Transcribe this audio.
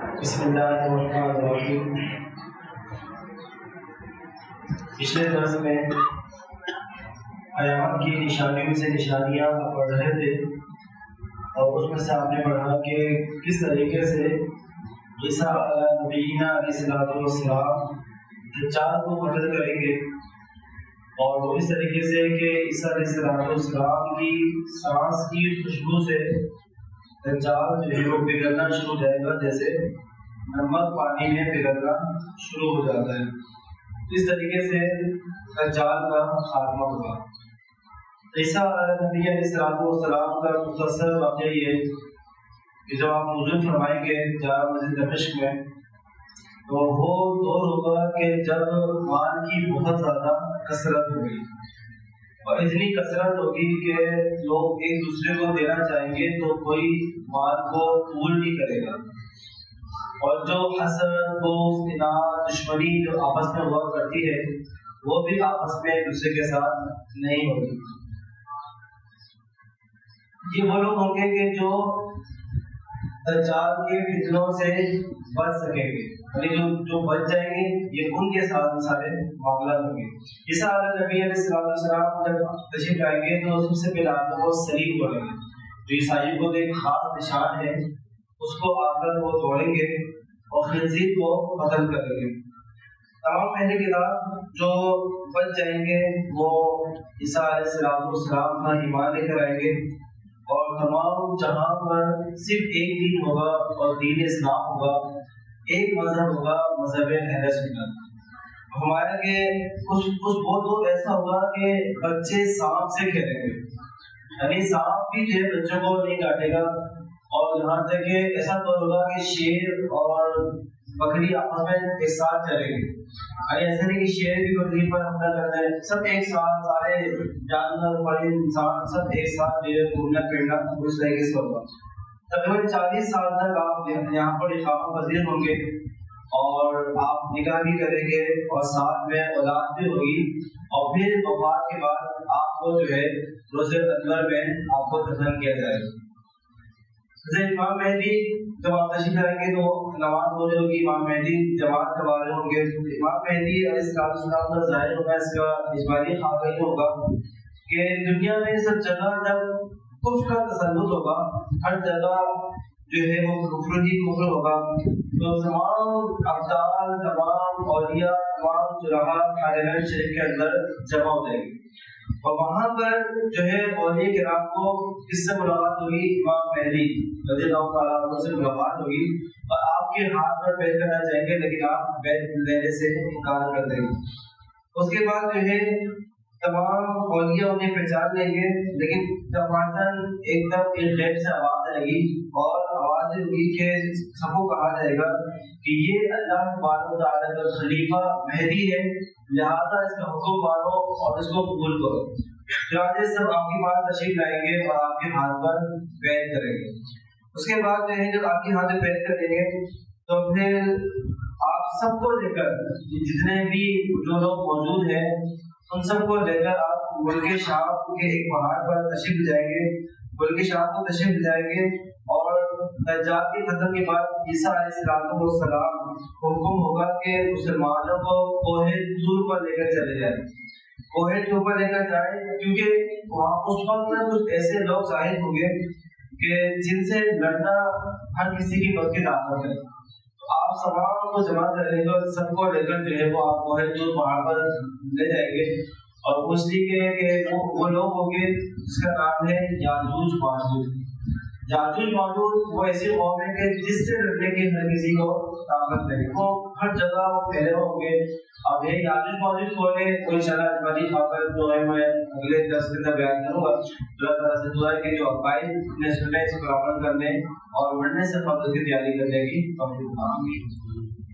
بسم اللہ الرحمن الرحیم۔ پچھلے درس میں قیامت کی نشانیوں سے نشانیاں پڑھ رہے تھے اور اس میں سے آپ نے پڑھا کہ کس طریقے سے عیسیٰ نبینا علیہ السلام دجال کو قتل کریں گے، اور وہ اس طریقے سے کہ عیسیٰ علیہ السلام کی سانس کی خوشبو سے دجال جو ہے وہ پگھلنا شروع ہو جائے گا، جیسے نمک پانی میں پگھلنا شروع ہو جاتا ہے۔ اس طریقے سے دجال کا خاتمہ ہوگا۔ عیسیٰ نبی علیہ السلام کا مختصر واقعہ یہ کہ جب آپ نزول فرمائیں گے جامع مسجد دمشق میں، تو وہ دور ہوگا کہ جب مال کی بہت زیادہ کثرت ہوگی، اور اتنی کثرت ہوگی کہ لوگ ایک دوسرے کو دینا چاہیں گے تو کوئی مال کو قبول نہیں کرے گا، اور جو حسد، بغض، اناد، دشمنی جو آپس میں ہوا کرتی ہے وہ بھی آپس میں ایک دوسرے کے ساتھ نہیں ہوگی۔ یہ وہ لوگ ہوں گے کہ جو دجال کے فتنوں سے بچ سکیں گے، یعنی جو بچ جائیں گے یہ ان کے ساتھ سارے معاملات ہوں گے۔ عیسیٰ نبی علیہ السلام جب تشریف لائیں گے تو سب سے پہلے آپ کو سلیم بولیں گے، جو عیسائیوں کو ایک خاص نشان ہے، اس کو آ کر وہ توڑیں گے اور خنزیر کو قتل کریں گے۔ تمام اہل کتاب جو بچ جائیں گے وہ عیسیٰ علیہ السلام کا ایمان لے کر آئیں گے، اور تمام جہاں پر صرف ایک دین ہوگا اور دین اسلام ہوگا، ایک مذہب ہوگا، مذہب اہل سنت۔ ہمارے کہ کچھ بہت دور ایسا ہوگا کہ بچے سانپ سے کھیلیں گے، یعنی سانپ بھی جو ہے بچوں کو نہیں کاٹے گا، اور یہاں تک کہ ایسا دور ہوگا کہ شیر اور بکری آپس میں ایک ساتھ چلیں گے، یعنی ایسا نہیں کہ شیر بھی بکری پر حملہ کرتا ہے، سب ایک ساتھ سارے جانور پرندے انسان سب ایک ساتھ گھومنا پھرنا اس طریقے سے ہوگا۔ تقریباً 40 سال تک آپ یہاں پر اقامہ پذیر ہوں گے، اور آپ نکاح بھی کریں گے اور ساتھ میں اولاد بھی ہوگی، اور پھر وفات کے بعد آپ کو جو ہے روزہ انور میں آپ کو دفن کیا جائے گا۔ امام مہدی جب آپ تشریف لائیں گے تو نماز ہو جائے گی، امام مہدی جماعت کروا رہے ہوں گے۔ امام مہدی علیہ السلام کا ظاہر ہوگا، اس کا اجمالی خاکہ یہ ہوگا کہ دنیا میں سب جگہ جب کفر کا تسلط ہوگا، ہر جگہ جو ہے وہ کفر ہی کفر ہوگا، تو تمام ابدال، تمام اولیاء، تمام صلحاء حرمین شریف کے اندر جمع ہو جائیں گے، اور وہاں پر جو ہے اولیاء کرام کو کس سے ملاقات ہوگی؟ امام مہدی رضی اللہ تعالیٰ عنہ سے ملاقات ہوگی، اور آپ کے ہاتھ پر بیعت کرنا چاہیں گے، لیکن آپ بیعت لینے سے انکار کر دیں گے۔ اس کے بعد جو ہے تمام اولیاء انہیں پہچان لیں گے، لیکن تمام ایک دم ایک غیب سے آواز آئے گی، اور آواز ہوگی کہ سب کو کہا جائے گا کہ یہ اللہ تبارک و تعالیٰ کا خلیفہ مہدی ہے، لہذا اس کا حکم مانو اور اس کو قبول کرو۔ چنانچہ سب آپ کے پاس تشریف لائیں گے اور آپ کے ہاتھ پر بیعت کریں گے۔ اس کے بعد جو ہے جب آپ کے ہاتھ میں بیعت کریں گے تو پھر آپ سب کو لے کر، جتنے بھی جو لوگ موجود ہیں ان سب کو لے کر آپ ملک شام کے ایک پہاڑ پر تشریف لے جائیں گے، ملک شام کو تشریف لے جائیں گے، اور دجال کے ختم کے بعد عیسیٰ علیہ السلام کو حکم ہوگا کہ مسلمانوں کو کوہ طور پر لے کر چلے جائیں، کوہ طور پر لے کر جائیں، کیونکہ وہاں اس وقت کچھ ایسے لوگ ظاہر ہوں گے کہ جن سے لڑنا ہر کسی کی بس کی طاقت ہے۔ آپ تمام کو جمع کریں گے اور سب کو لے کر جو ہے وہ آپ کوہ طور پہاڑ پر لے جائیں گے، اور پوچھ لیجیے کہ وہ لوگ ہوں گے جس کا نام ہے یاجوج ماجوج۔ یاجوج ماجوج وہ ایسی قوم ہے کہ جس سے لڑنے کی ہر کسی کو طاقت نہیں، وہ ہر جگہ وہ پھیلے ہوں گے۔ اب یہ یاجوج ماجوج کون ہے، کوئی انشاءاللہ اجمالی خاکہ جو ہے میں اگلے درس کے اندر بیان کروں گا۔ اللہ تعالیٰ سے دعا ہے کہ جو عقائد نے سننے اس پر عمل کرنے اور مرنے سے قبل کی تیاری کرنے کی توفیق عطا فرمائے۔